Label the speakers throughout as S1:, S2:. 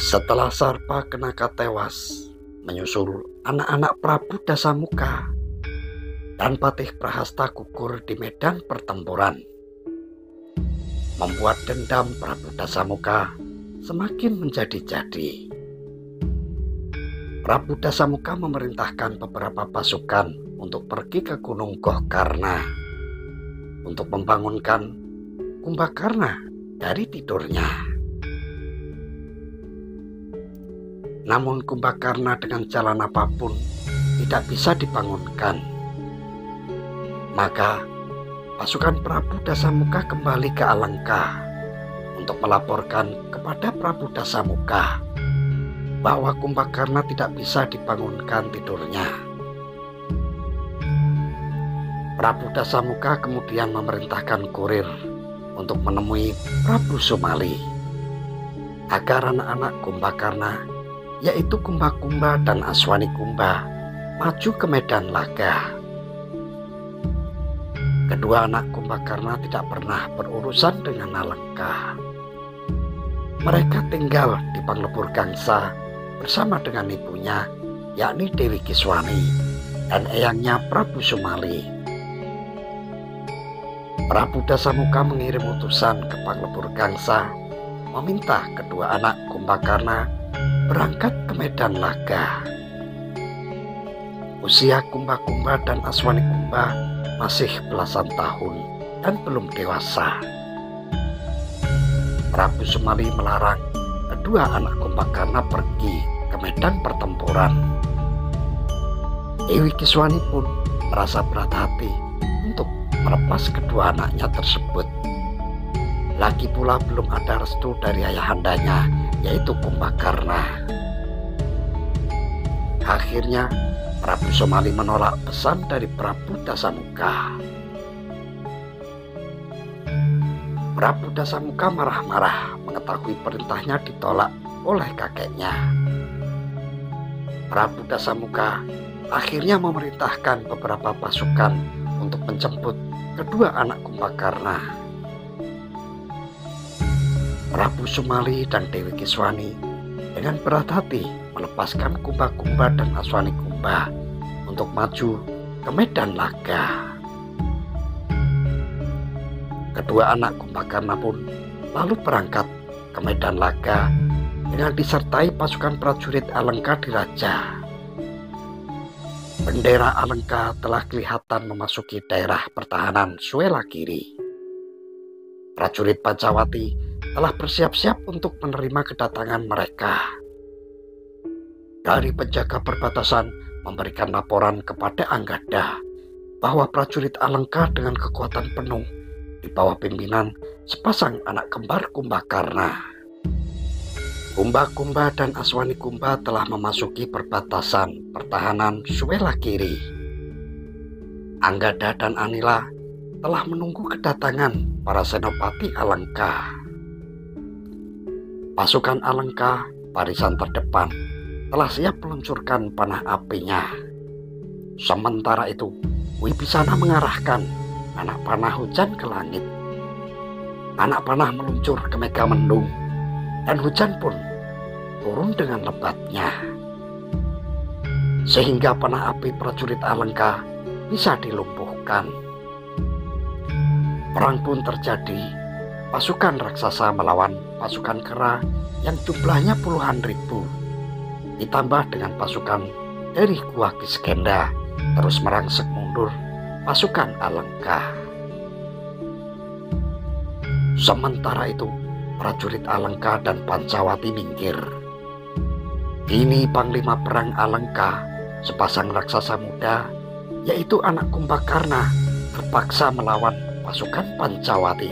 S1: Setelah Sarpakenaka tewas, menyusul anak-anak Prabu Dasamuka dan Patih Prahasta gugur di medan pertempuran, membuat dendam Prabu Dasamuka semakin menjadi-jadi. Prabu Dasamuka memerintahkan beberapa pasukan untuk pergi ke Gunung Gohkarna untuk membangunkan Kumbakarna dari tidurnya. Namun Kumbakarna dengan jalan apapun tidak bisa dibangunkan. Maka pasukan Prabu Dasamuka kembali ke Alengka untuk melaporkan kepada Prabu Dasamuka bahwa Kumbakarna tidak bisa dibangunkan tidurnya. Prabu Dasamuka kemudian memerintahkan kurir untuk menemui Prabu Sumali agar anak-anak Kumbakarna, yaitu Kumba-Kumba dan Aswanikumba, maju ke medan laga. Kedua anak Kumbakarna tidak pernah berurusan dengan Alengka. Mereka tinggal di Panglebur Gangsa bersama dengan ibunya, yakni Dewi Kiswani, dan eyangnya Prabu Sumali. Prabu Dasamuka mengirim utusan ke Panglebur Gangsa meminta kedua anak Kumbakarna berangkat ke medan laga. Usia Kumba-Kumba dan Aswanikumba masih belasan tahun dan belum dewasa. Prabu Sumali melarang kedua anak Kumbakarna pergi ke medan pertempuran. Dewi Kiswani pun merasa berat hati untuk melepas kedua anaknya tersebut. Lagi pula belum ada restu dari ayahandanya, yaitu Kumbakarna. Akhirnya Prabu Sumali menolak pesan dari Prabu Dasamuka. Prabu Dasamuka marah-marah mengetahui perintahnya ditolak oleh kakeknya. Prabu Dasamuka akhirnya memerintahkan beberapa pasukan untuk menjemput kedua anak Kumbakarna. Prabu Sumali dan Dewi Kiswani dengan berat hati melepaskan Kumba-Kumba dan Aswanikumba untuk maju ke medan laga. Kedua anak Kumbakarna pun lalu berangkat ke medan laga dengan disertai pasukan prajurit Alengka Diraja. Bendera Alengka telah kelihatan memasuki daerah pertahanan Suelakiri. Prajurit Pancawati telah bersiap-siap untuk menerima kedatangan mereka. Dari penjaga perbatasan memberikan laporan kepada Anggada bahwa prajurit Alengka dengan kekuatan penuh di bawah pimpinan sepasang anak kembar Kumbakarna. Kumba-Kumba dan Aswanikumba telah memasuki perbatasan pertahanan Suelakiri. Anggada dan Anila telah menunggu kedatangan para senopati Alengka. Pasukan Alengka, barisan terdepan, telah siap meluncurkan panah apinya. Sementara itu, Wibisana mengarahkan anak panah hujan ke langit. Anak panah meluncur ke Megamendung, dan hujan pun turun dengan lebatnya, sehingga panah api prajurit Alengka bisa dilumpuhkan. Perang pun terjadi. Pasukan raksasa melawan pasukan kera yang jumlahnya puluhan ribu, ditambah dengan pasukan dari Gua Kiskenda terus merangsek mundur pasukan Alengka. Sementara itu, prajurit Alengka dan Pancawati minggir. Ini panglima perang Alengka, sepasang raksasa muda, yaitu anak Kumbakarna, terpaksa melawan pasukan Pancawati.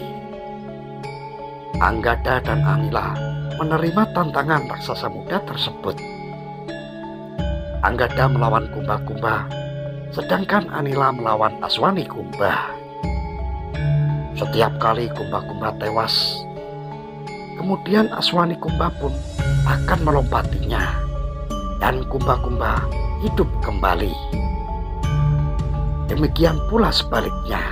S1: Anggada dan Anila menerima tantangan raksasa muda tersebut. Anggada melawan Kumba-Kumba, sedangkan Anila melawan Aswani Kumba. Setiap kali Kumba-Kumba tewas, kemudian Aswani Kumba pun akan melompatinya, dan Kumba-Kumba hidup kembali. Demikian pula sebaliknya,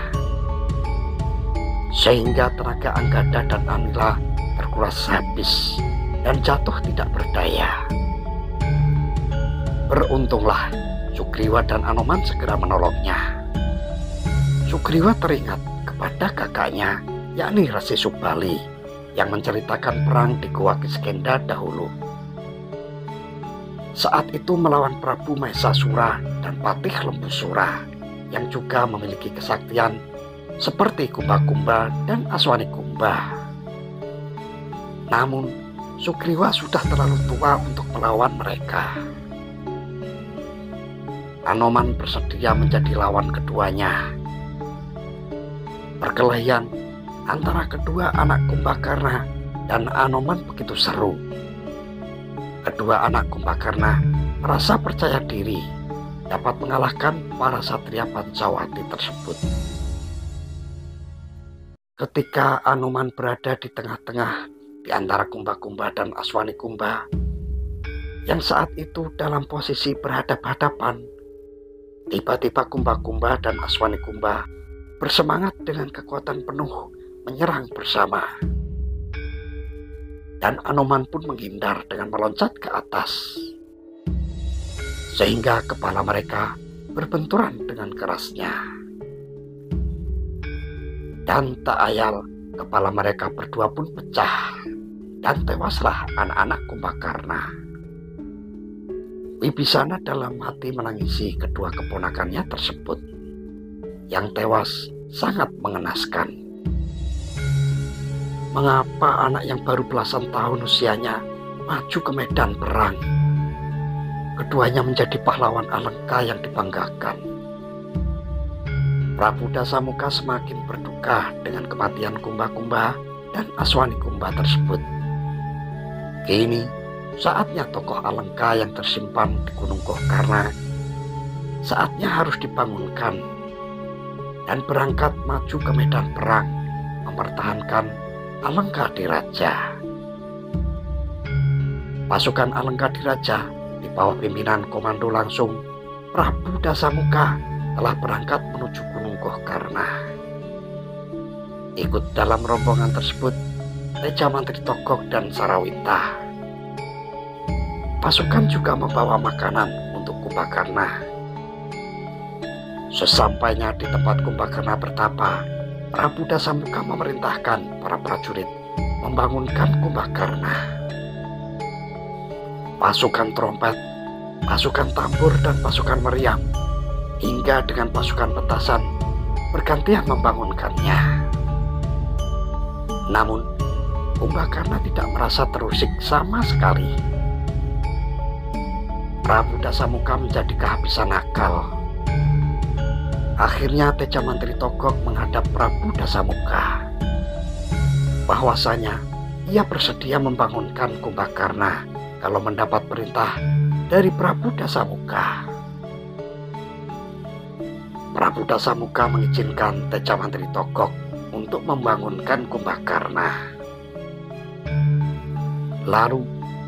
S1: sehingga tenaga Anggada dan Anila terkuras habis dan jatuh tidak berdaya. Beruntunglah Sugriwa dan Anoman segera menolongnya. Sugriwa teringat kepada kakaknya, yakni Resi Subali, yang menceritakan perang di Gua Kiskenda dahulu. Saat itu melawan Prabu Mahesasura dan Patih Lembusura, yang juga memiliki kesaktian seperti Kumba-Kumba dan Aswani Kumba. Namun, Sugriwa sudah terlalu tua untuk melawan mereka. Anoman bersedia menjadi lawan keduanya. Perkelahian antara kedua anak Kumbakarna dan Anoman begitu seru. Kedua anak Kumbakarna merasa percaya diri dapat mengalahkan para satria Pancawati tersebut. Ketika Anoman berada di tengah-tengah di antara Kumba-Kumba dan Aswani Kumba, yang saat itu dalam posisi berhadap-hadapan, tiba-tiba Kumba-Kumba dan Aswani Kumba bersemangat dengan kekuatan penuh menyerang bersama. Dan Anoman pun menghindar dengan meloncat ke atas, sehingga kepala mereka berbenturan dengan kerasnya. Dan tak ayal, kepala mereka berdua pun pecah, dan tewaslah anak-anak Kumbakarna. Wibisana dalam hati menangisi kedua keponakannya tersebut. Yang tewas sangat mengenaskan. Mengapa anak yang baru belasan tahun usianya maju ke medan perang? Keduanya menjadi pahlawan Alengka yang dibanggakan. Prabu Dasamuka semakin berduka dengan kematian Kumba-Kumba dan Aswani Kumba tersebut. Kini saatnya tokoh Alengka yang tersimpan di Gunung Gohkarna saatnya harus dibangunkan dan berangkat maju ke medan perang mempertahankan Alengkadiraja. Pasukan Alengkadiraja di bawah pimpinan komando langsung Prabu Dasamuka telah berangkat menuju Gunung Gohkarna. Ikut dalam rombongan tersebut Teja Mantri Togog dan Sarawita. Pasukan juga membawa makanan untuk Kumbakarna. Sesampainya di tempat Kumbakarna bertapa, Prabu Dasamuka memerintahkan para prajurit membangunkan Kumbakarna. Pasukan trompet, pasukan tambur dan pasukan meriam, hingga dengan pasukan petasan bergantian membangunkannya. Namun, Kumbakarna tidak merasa terusik sama sekali. Prabu Dasamuka menjadi kehabisan akal. Akhirnya Teja Mantri Togog menghadap Prabu Dasamuka. Bahwasanya ia bersedia membangunkan Kumbakarna kalau mendapat perintah dari Prabu Dasamuka. Prabu Dasamuka mengizinkan Teja Mantri Togog untuk membangunkan Kumbakarna. Lalu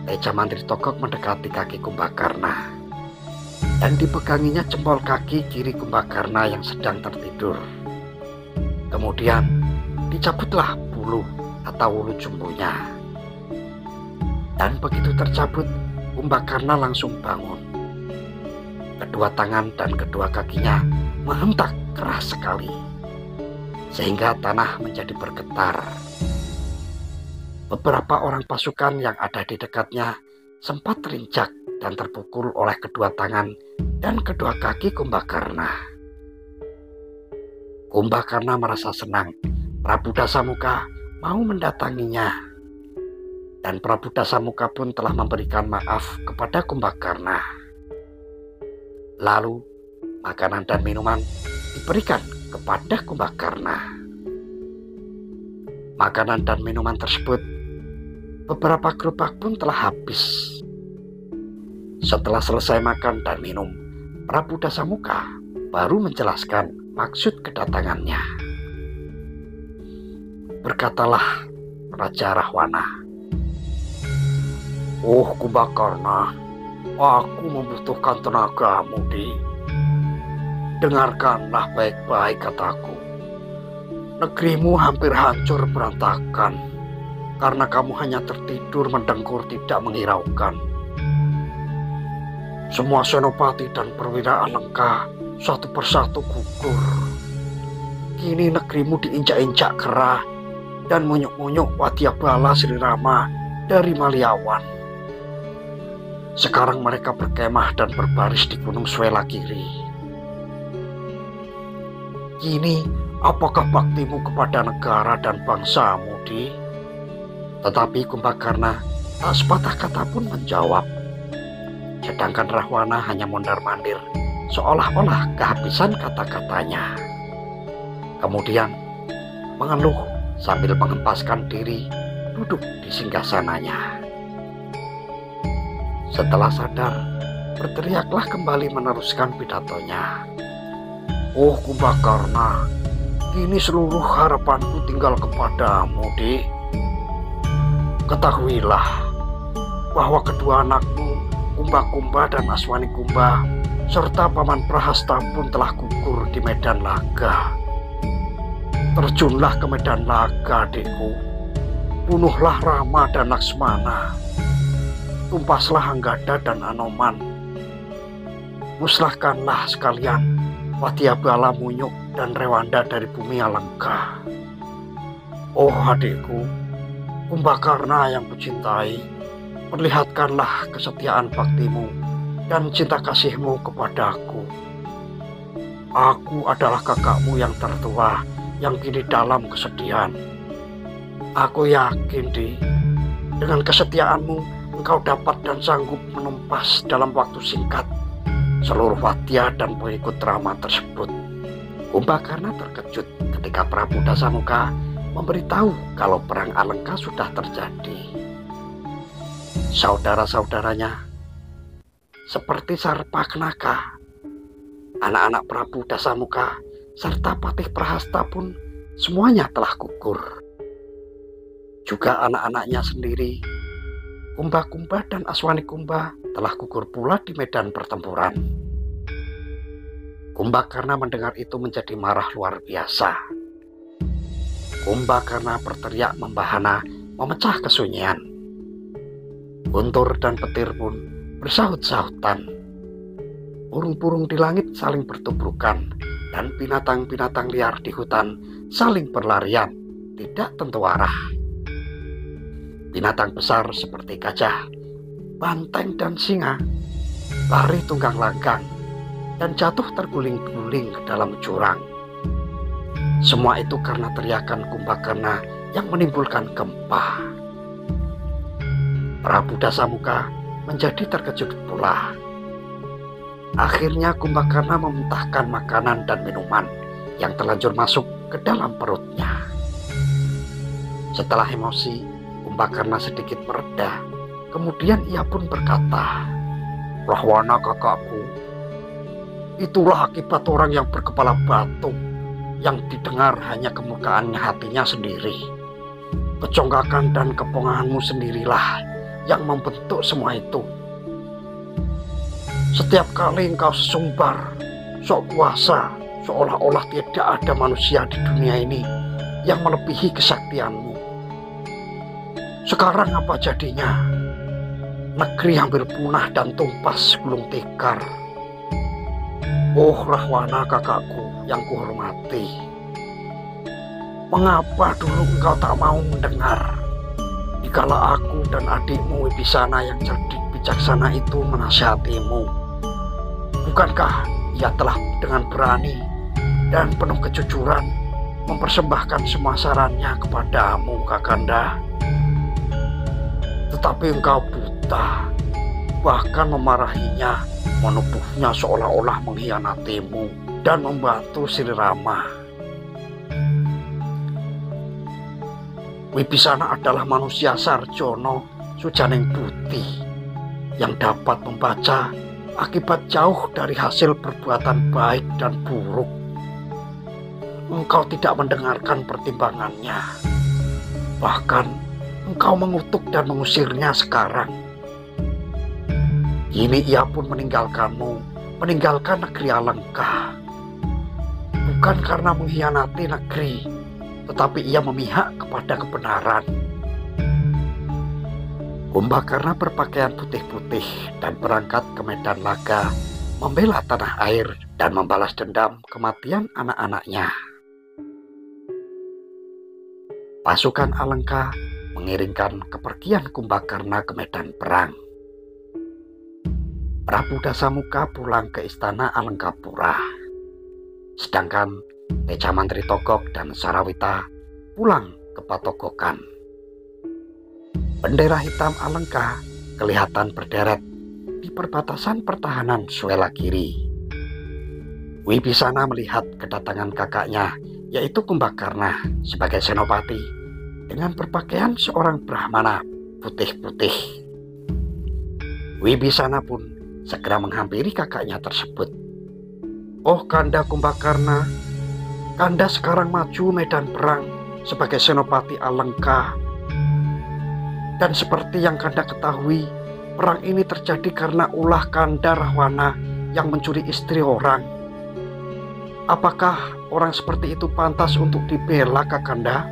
S1: Teja Mantri Togog mendekati kaki Kumbakarna dan dipeganginya jempol kaki kiri Kumbakarna yang sedang tertidur. Kemudian dicabutlah bulu atau wulu jumbunya. Dan begitu tercabut, Kumbakarna langsung bangun. Kedua tangan dan kedua kakinya menghentak keras sekali, sehingga tanah menjadi bergetar. Beberapa orang pasukan yang ada di dekatnya sempat terinjak dan terpukul oleh kedua tangan dan kedua kaki Kumbakarna. Kumbakarna merasa senang Prabu Dasamuka mau mendatanginya, dan Prabu Dasamuka pun telah memberikan maaf kepada Kumbakarna. Lalu makanan dan minuman diberikan kepada Kumbakarna. Makanan dan minuman tersebut, beberapa gerobak pun telah habis. Setelah selesai makan dan minum, Prabu Dasamuka baru menjelaskan maksud kedatangannya. Berkatalah Raja Rahwana, "Oh Kumbakarna, aku membutuhkan tenagamu, Di. Dengarkanlah baik-baik kataku. Negerimu hampir hancur berantakan karena kamu hanya tertidur mendengkur tidak menghiraukan. Semua senopati dan perwira Alengka satu persatu gugur. Kini negerimu diinjak-injak kera dan munyuk-munyuk Wadyabala Sri Rama dari Maliawan. Sekarang mereka berkemah dan berbaris di Gunung Swelakiri. Kini, apakah baktimu kepada negara dan bangsamu, Di?" Tetapi Kumbakarna tak sepatah kata pun menjawab. Sedangkan Rahwana hanya mondar-mandir, seolah-olah kehabisan kata-katanya. Kemudian mengeluh sambil mengempaskan diri duduk di singgasananya. Setelah sadar, berteriaklah kembali meneruskan pidatonya. "Oh Kumbakarna, kini seluruh harapanku tinggal kepadamu, Di. Ketahuilah bahwa kedua anakmu, Kumba-Kumba dan Aswanikumba, serta Paman Prahasta pun telah gugur di medan laga. Terjunlah ke medan laga, adikku. Bunuhlah Rama dan Laksmana. Tumpaslah Anggada dan Anoman. Musnahkanlah sekalian Wadyabala, Munyuk, dan Rewanda dari bumi Alengka. Oh adikku, Kumbakarna yang kucintai, perlihatkanlah kesetiaan baktimu dan cinta kasihmu kepadaku. Aku adalah kakakmu yang tertua yang kini dalam kesedihan. Aku yakin, Di, dengan kesetiaanmu engkau dapat dan sanggup menumpas dalam waktu singkat seluruh Wadya dan pengikut Rama tersebut." Kumbakarna terkejut ketika Prabu Dasamuka memberitahu kalau perang Alengka sudah terjadi. Saudara-saudaranya, seperti Sarpakenaka, anak-anak Prabu Dasamuka serta Patih Prahasta pun semuanya telah gugur. Juga anak-anaknya sendiri, Kumba-Kumba dan Aswanikumba, telah gugur pula di medan pertempuran. Kumbakarna mendengar itu menjadi marah luar biasa. Kumbakarna berteriak membahana memecah kesunyian. Guntur dan petir pun bersahut-sahutan. Burung-burung di langit saling bertubrukan dan binatang-binatang liar di hutan saling berlarian, tidak tentu arah. Binatang besar seperti gajah, banteng, dan singa lari tunggang langgang dan jatuh terguling-guling ke dalam jurang. Semua itu karena teriakan Kumbakarna yang menimbulkan gempa. Prabu Dasamuka menjadi terkejut pula. Akhirnya Kumbakarna memuntahkan makanan dan minuman yang terlanjur masuk ke dalam perutnya. Setelah emosi, Kumbakarna sedikit mereda. Kemudian ia pun berkata, "Rahwana kakakku, itulah akibat orang yang berkepala batu, yang didengar hanya kemurkaannya hatinya sendiri. Kecongkakan dan kepongahanmu sendirilah yang membentuk semua itu. Setiap kali engkau sesumbar, sok kuasa, seolah-olah tidak ada manusia di dunia ini yang melebihi kesaktianmu. Sekarang apa jadinya? Negeri hampir punah dan tumpas gulung tikar. Oh Rahwana kakakku yang kuhormati, mengapa dulu engkau tak mau mendengar dikala aku dan adikmu Wibisana yang cerdik bijaksana itu menasihatimu? Bukankah ia telah dengan berani dan penuh kejujuran mempersembahkan semua sarannya kepadamu, Kakanda? Tetapi engkau buta, bahkan memarahinya, menuduhnya seolah-olah mengkhianatimu dan membantu Sri Rama. Wibisana adalah manusia sarjana sujaning putih yang dapat membaca akibat jauh dari hasil perbuatan baik dan buruk. Engkau tidak mendengarkan pertimbangannya. Bahkan engkau mengutuk dan mengusirnya sekarang. Kini ia pun meninggalkanmu, meninggalkan negeri Alengka. Bukan karena mengkhianati negeri, tetapi ia memihak kepada kebenaran. Kumbakarna berpakaian putih-putih dan berangkat ke medan laga, membela tanah air dan membalas dendam kematian anak-anaknya. Pasukan Alengka mengiringkan kepergian Kumbakarna ke medan perang. Prabu Dasamuka pulang ke istana Alengkapura, sedangkan Teja Mantri Togok dan Sarawita pulang ke Patogokan. Bendera hitam Alengka kelihatan berderet di perbatasan pertahanan Swelagiri. Wibisana melihat kedatangan kakaknya, yaitu Kumbakarna, sebagai senopati dengan berpakaian seorang Brahmana putih-putih. Wibisana pun segera menghampiri kakaknya tersebut. "Oh Kanda Kumbakarna, Kanda sekarang maju medan perang sebagai senopati Alengka. Dan seperti yang Kanda ketahui, perang ini terjadi karena ulah Kanda Rahwana yang mencuri istri orang. Apakah orang seperti itu pantas untuk dibela, Kakanda?"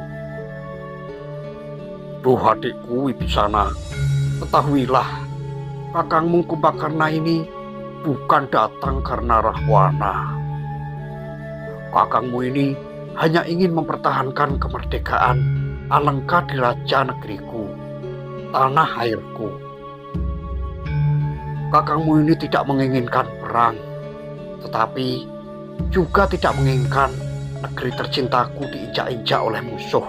S1: "Duh adikku Wibisana, ketahuilah, kakangmu Kumbakarna ini bukan datang karena Rahwana. Kakangmu ini hanya ingin mempertahankan kemerdekaan Alengka di raja negeriku, tanah airku. Kakangmu ini tidak menginginkan perang, tetapi juga tidak menginginkan negeri tercintaku diinjak-injak oleh musuh.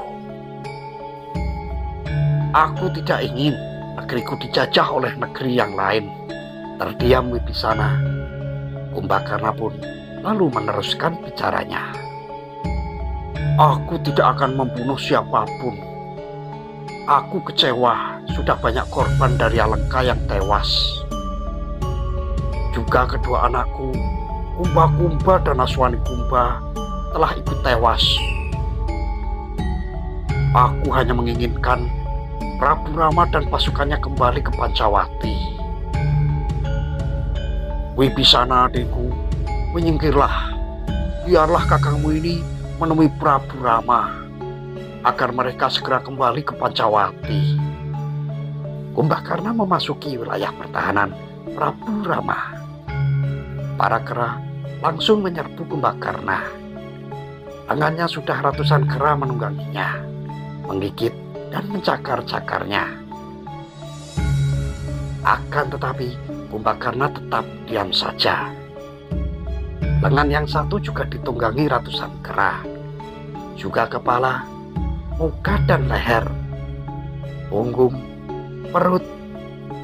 S1: Aku tidak ingin negeriku dijajah oleh negeri yang lain." Terdiam Wibisana. Kumbakarna pun lalu meneruskan bicaranya. "Aku tidak akan membunuh siapapun. Aku kecewa sudah banyak korban dari Alengka yang tewas. Juga kedua anakku, Kumba-Kumba dan Aswani Kumba, telah ikut tewas. Aku hanya menginginkan Prabu Rama dan pasukannya kembali ke Pancawati. Wibisana adikku, menyingkirlah. Biarlah kakangmu ini menemui Prabu Rama agar mereka segera kembali ke Pancawati." Kumbakarna memasuki wilayah pertahanan Prabu Rama. Para kera langsung menyerbu Kumbakarna. Tangannya sudah ratusan kera menungganginya, menggigit dan mencakar-cakarnya. Akan tetapi Kumbakarna tetap diam saja. Lengan yang satu juga ditunggangi ratusan kera, juga kepala, muka dan leher, punggung, perut,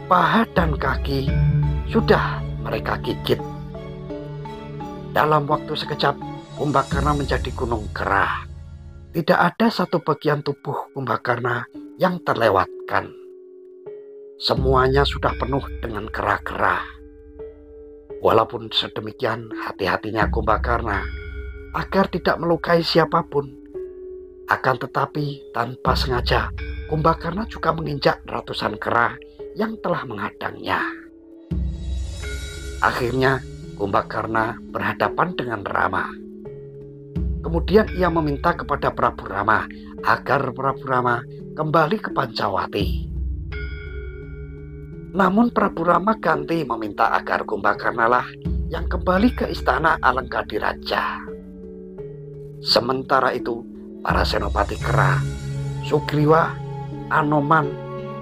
S1: paha dan kaki sudah mereka gigit. Dalam waktu sekejap, Kumbakarna menjadi gunung kera. Tidak ada satu bagian tubuh Kumbakarna yang terlewatkan. Semuanya sudah penuh dengan kera-kera. Walaupun sedemikian hati-hatinya Kumbakarna agar tidak melukai siapapun. Akan tetapi tanpa sengaja Kumbakarna juga menginjak ratusan kera yang telah menghadangnya. Akhirnya Kumbakarna berhadapan dengan Rama. Kemudian ia meminta kepada Prabu Rama agar Prabu Rama kembali ke Pancawati. Namun Prabu Rama ganti meminta agar Kumbakarna lah yang kembali ke istana Alengkadiraja. Sementara itu, para senopati kera, Sugriwa, Anoman,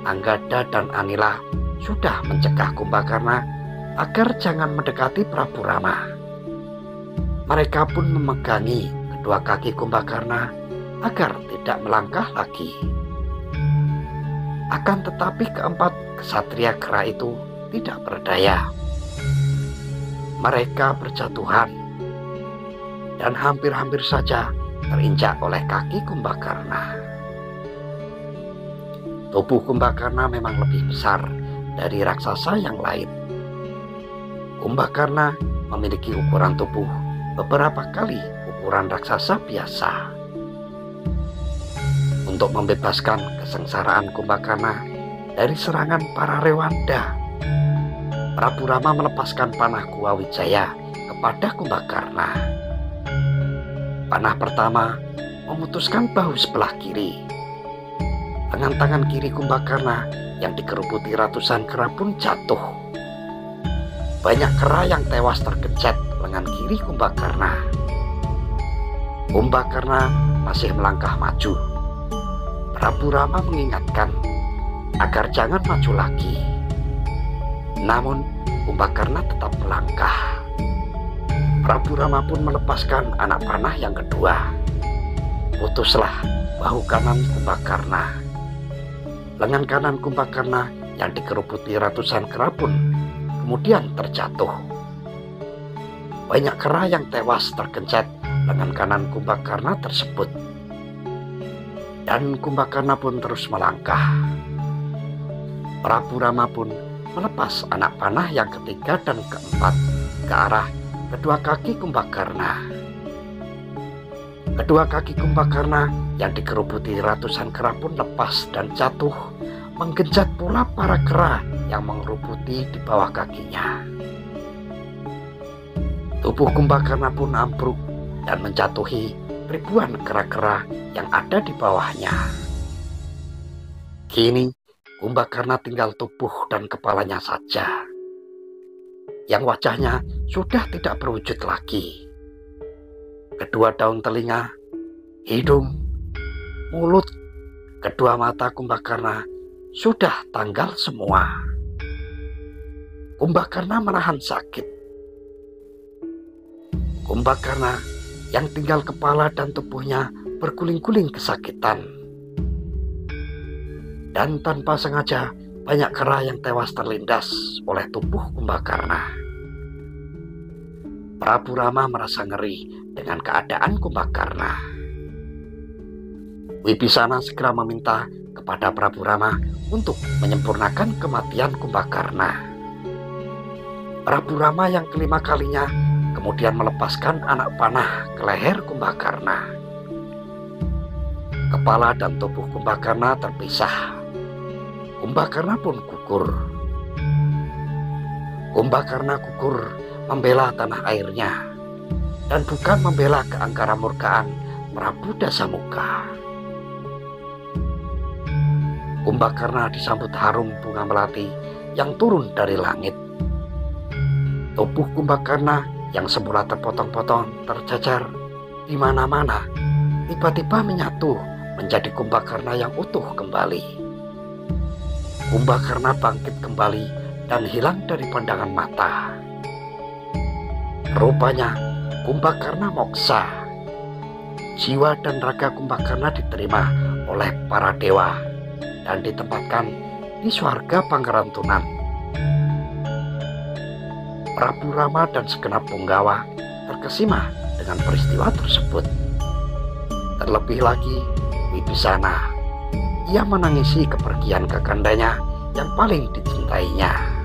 S1: Anggada, dan Anila sudah mencegah Kumbakarna agar jangan mendekati Prabu Rama. Mereka pun memegangi kedua kaki Kumbakarna agar tidak melangkah lagi. Akan tetapi keempat kesatria kera itu tidak berdaya. Mereka berjatuhan dan hampir-hampir saja terinjak oleh kaki Kumbakarna. Tubuh Kumbakarna memang lebih besar dari raksasa yang lain. Kumbakarna memiliki ukuran tubuh beberapa kali ukuran raksasa biasa. Untuk membebaskan kesengsaraan Kumbakarna dari serangan para Rewanda, Prabu Rama melepaskan panah Gua Wijaya kepada Kumbakarna. Panah pertama memutuskan bahu sebelah kiri. Lengan tangan kiri Kumbakarna yang dikerubuti ratusan kera pun jatuh. Banyak kera yang tewas tergencet lengan kiri Kumbakarna. Kumbakarna masih melangkah maju. Prabu Rama mengingatkan agar jangan maju lagi. Namun Kumbakarna tetap melangkah. Prabu Rama pun melepaskan anak panah yang kedua. Putuslah bahu kanan Kumbakarna. Lengan kanan Kumbakarna yang dikerubuti ratusan kera pun kemudian terjatuh. Banyak kera yang tewas tergencet lengan kanan Kumbakarna tersebut. Dan Kumbakarna pun terus melangkah. Prabu Rama pun melepas anak panah yang ketiga dan keempat ke arah kedua kaki Kumbakarna. Kedua kaki Kumbakarna yang dikerubuti ratusan kera pun lepas dan jatuh, menggenjat pula para kera yang mengerubuti di bawah kakinya. Tubuh Kumbakarna pun ambruk dan menjatuhi ribuan kera-kera yang ada di bawahnya. Kini Kumbakarna tinggal tubuh dan kepalanya saja, yang wajahnya sudah tidak berwujud lagi. Kedua daun telinga, hidung, mulut, kedua mata Kumbakarna sudah tanggal semua. Kumbakarna menahan sakit. Kumbakarna yang tinggal kepala dan tubuhnya berguling-guling kesakitan. Dan tanpa sengaja banyak kera yang tewas terlindas oleh tubuh Kumbakarna. Prabu Rama merasa ngeri dengan keadaan Kumbakarna. Wibisana segera meminta kepada Prabu Rama untuk menyempurnakan kematian Kumbakarna. Prabu Rama yang kelima kalinya kemudian melepaskan anak panah ke leher Kumbakarna. Kepala dan tubuh Kumbakarna terpisah. Kumbakarna pun gugur. Kumbakarna gugur membela tanah airnya dan bukan membela keangkara murkaan Prabu Dasamuka. Kumbakarna disambut harum bunga melati yang turun dari langit. Tubuh Kumbakarna yang semula terpotong-potong terjajar di mana-mana tiba-tiba menyatu menjadi Kumbakarna yang utuh kembali. Kumbakarna bangkit kembali dan hilang dari pandangan mata. Rupanya Kumbakarna moksa. Jiwa dan raga Kumbakarna diterima oleh para dewa dan ditempatkan di swarga Pangeran Tunan. Prabu Rama dan segenap punggawa terkesima dengan peristiwa tersebut. Terlebih lagi Wibisana, ia menangisi kepergian kakandanya yang paling dicintainya.